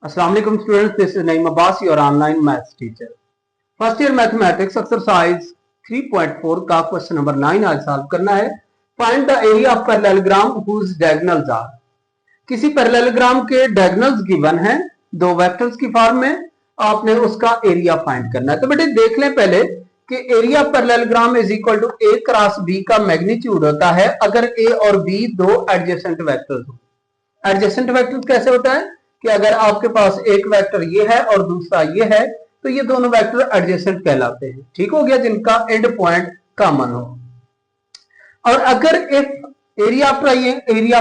अस्सलाम वालेकुम students, this is Naeem Abbas, your online maths teacher. First year mathematics exercise 3.4 का question number 9 आज solve करना है। Find the area of parallelogram whose diagonals are. किसी parallelogram के डायगोनल्स गिवन है दो वेक्टर्स की फॉर्म में, आपने उसका एरिया फाइंड करना है। तो बेटे देख लें पहले कि area parallelogram is equal to A cross B का मैग्नीट्यूड होता है अगर ए और बी दो एडजेसेंट वेक्टर्स हो। एडजेसेंट वेक्टर कैसे होता है कि अगर आपके पास एक वेक्टर ये है और दूसरा ये है तो ये दोनों वेक्टर एडजेसेंट कहलाते हैं। ठीक हो गया, जिनका एंड पॉइंट कॉमन हो। और अगर if area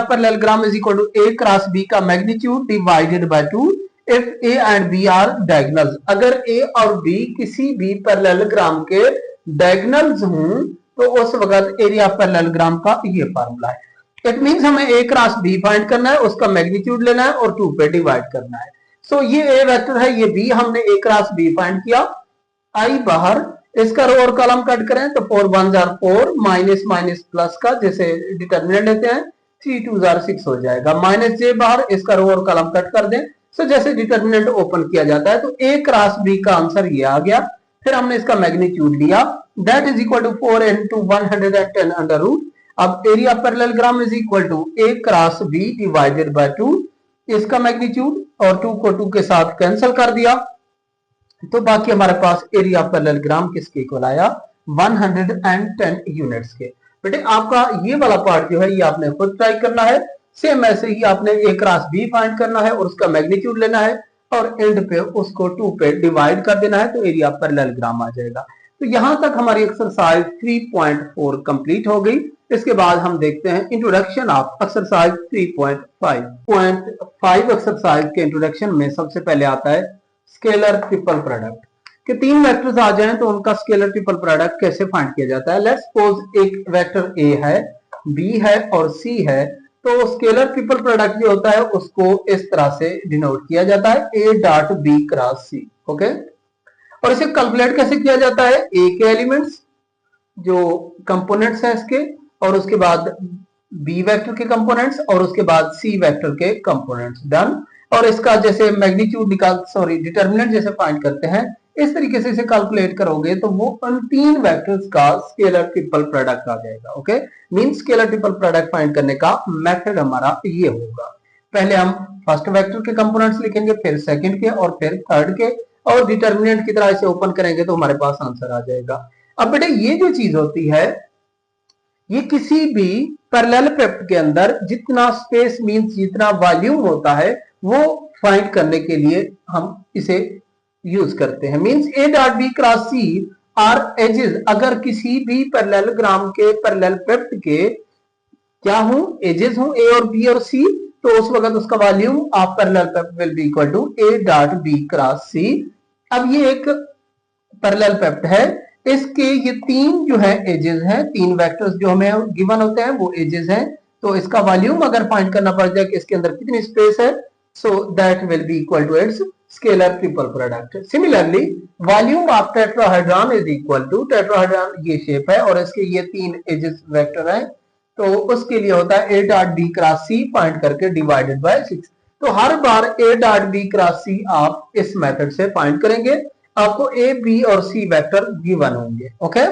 parallelogram is equal to A cross B का magnitude divided by 2 if a and b are diagonals. अगर ए और बी किसी भी पैरेललोग्राम के डायगोनल्स हों तो उस वक्त एरिया पैरेललोग्राम का ये फार्मूला है। इट मींस हमें ए क्रॉस बी फाइंड करना है, उसका मैग्नीट्यूड लेना है और 2 पे डिवाइड करना है। सो ये ए वेक्टर है, ये बी, हमने ए क्रॉस बी फाइंड किया। आई बाहर, इसका रो और कॉलम कट करें तो 4 1 जार 4 माइनस माइनस प्लस का जैसे डिटर्मिनेंट लेते हैं 3 2 जार 6 हो जाएगा। माइनस जे बाहर, इसका रो और कॉलम कट कर दें। सो जैसे डिटर्मिनेंट ओपन किया जाता है तो ए क्रॉस बी का आंसर ये आ गया। फिर हमने इसका मैग्नीट्यूड लिया, that is equal to 4 into 110 under root. अब area parallelogram is equal to A cross b divided by 2, इसका मैग्नीट्यूड, और 2 को 2 के साथ कैंसिल कर दिया तो बाकी हमारे पास एरिया पैरेललोग्राम किसके इक्वल आया, 110 यूनिट्स के। बेटे आपका ये वाला पार्ट जो है ये आपने खुद ट्राई करना है। सेम ऐसे ही आपने ए क्रॉस बी फाइंड करना है और उसका मैग्नीट्यूड लेना है और एंड पे उसको 2 पे डिवाइड कर देना है तो एरिया पैरेललोग्राम आ जाएगा। तो यहां तक हमारी एक्सरसाइज 3.4 कंप्लीट हो गई। इसके बाद हम देखते हैं इंट्रोडक्शन ऑफ एक्सरसाइज 3.5 एक्सरसाइज के इंट्रोडक्शन में सबसे पहले आता है स्केलर ट्रिपल प्रोडक्ट। कि तीन वेक्टर्स आ जाएं तो उनका स्केलर ट्रिपल प्रोडक्ट कैसे फाइंड किया जाता है। लेट्स सपोज एक वेक्टर ए है, बी है और सी है, तो स्केलर ट्रिपल प्रोडक्ट जो होता है उसको इस तरह से डिनोट किया जाता है ए dot B cross C. Okay, और इसे कैलकुलेट कैसे किया जाता है, ए के एलिमेंट्स जो कंपोनेंट्स हैं इसके, और उसके बाद बी वेक्टर के कंपोनेंट्स, और उसके बाद सी वेक्टर के कंपोनेंट्स। डन। और इसका जैसे मैग्नीट्यूड डिटर्मिनेंट जैसे फाइंड करते हैं इस तरीके से इसे कैलकुलेट करोगे तो वो उन तीन वेक्टर्स का स्केलर ट्रिपल प्रोडक्ट आ जाएगा। Okay, mean scalar triple product find करने का मेथड हमारा ये होगा। पहले हम फर्स्ट वेक्टर के कंपोनेंट्स लिखेंगे, फिर सेकंड के और फिर थर्ड के, और डिटर्मिनेंट की तरह इसे ओपन करेंगे तो हमारे पास आंसर आ जाएगा। अब बेटे ये जो चीज होती है ये किसी भी पैरेललोग्राम के अंदर जितना स्पेस मींस जितना वॉल्यूम होता है वो फाइंड करने के लिए हम इसे यूज करते हैं। Means A dot B cross C are edges. अगर किसी भी पैरेललोग्राम के पैरेललोग्राम के क्या हूं, एजेस हूं ए और बी और सी, तो उस वक्त उसका volume of parallelogram will be equal to a dot B cross c. अब ये एक पैरेललोग्राम है, इसके ये तीन जो है एजेस हैं, तीन वेक्टर्स जो हमें गिवन होते हैं वो एजेस हैं। तो इसका वॉल्यूम अगर फाइंड करना पड़ जाए कि इसके अंदर कितनी स्पेस है, so that will be equal to its scalar triple product. Similarly volume of tetrahedron is equal to, tetrahedron ये शेप है और इसके ये तीन एजेस वेक्टर हैं, तो उसके लिए होता है ए dot B cross C find करके डिवाइडेड बाय 6। तो हर बार A dot B cross C आप इस मेथड से फाइंड करेंगे, आपको ए बी और सी वेक्टर गिवन होंगे। ओके,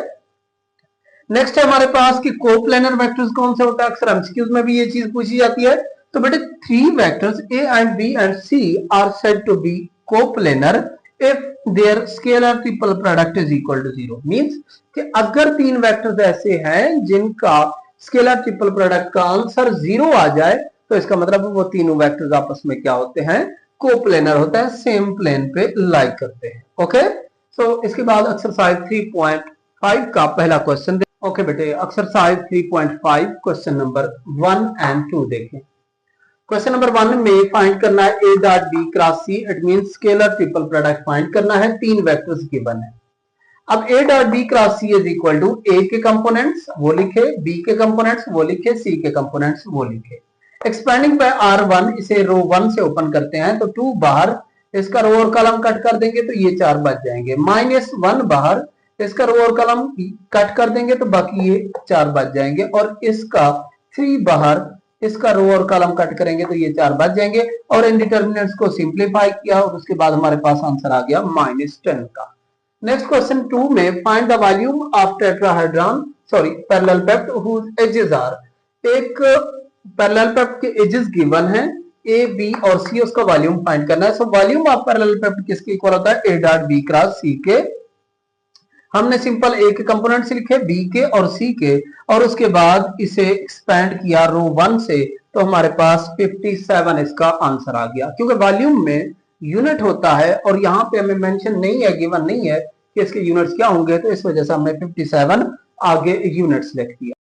नेक्स्ट है हमारे पास कि कोप्लेनर वेक्टर्स कौन से होता है। अक्सर एमसीक्यूज में भी ये चीज पूछी जाती है। तो बेटे 3 vectors A and B and C are said to be coplanar if their scalar triple product is equal to 0। Means कि अगर तीन वेक्टर्स ऐसे हैं जिनका स्केलर ट्रिपल प्रोडक्ट का आंसर 0 आ जाए तो इसका मतलब वो तीनों वेक्टर्स आपस में क्या होते हैं, कोप्लेनर होता है, सेम प्लेन पे लाई करते हैं। ओके, सो इसके बाद एक्सरसाइज 3.5 का पहला क्वेश्चन। ओके बेटे, एक्सरसाइज 3.5 क्वेश्चन नंबर 1 एंड 2 देखें। क्वेश्चन नंबर 1 में फाइंड करना है ए dot B cross c, it means scalar triple product find करना है, तीन वेक्टर्स गिवन है। अब a dot B cross c is equal to a के कंपोनेंट्स वो लिखे, बी के कंपोनेंट्स वो लिखे, सी के कंपोनेंट्स वो लिखे। एक्सपेंडिंग बाय R1, इसे रो 1 से ओपन करते हैं तो 2 बाहर, इसका रो और कॉलम कट कर देंगे तो ये 4 बच जाएंगे। -1 बाहर, इसका रो और कॉलम कट कर देंगे तो बाकी ये 4 बच जाएंगे, और इसका 3 बाहर, इसका रो और कॉलम कट करेंगे तो ये 4 बच जाएंगे और इन डिटर्मिनेंट्स को सिंप्लीफाई किया और उसके बाद हमारे पास आंसर आ गया -10 का। नेक्स्ट क्वेश्चन 2 में find the volume of tetrahedron parallelepiped whose edges are. एक पैरेललेलोपेप्ट के एजेस गिवन है ए बी और सी, उसका वॉल्यूम फाइंड करना है। सो वॉल्यूम ऑफ पैरेललेलोपेप्ट किसके इक्वल होता है, ए डॉट बी क्रॉस सी के। हमने सिंपल ए के कंपोनेंट्स लिखे, बी के और सी के, और उसके बाद इसे एक्सपेंड किया रो 1 से, तो हमारे पास 57 इसका आंसर आ गया। क्योंकि वॉल्यूम में यूनिट होता है और यहाँ पे हमें मेंशन नहीं है, गिवन नहीं है कि इसके यूनिट्स क्या होंगे, तो इस वजह से हमने 57 आगे यूनिट्स लिख दिया।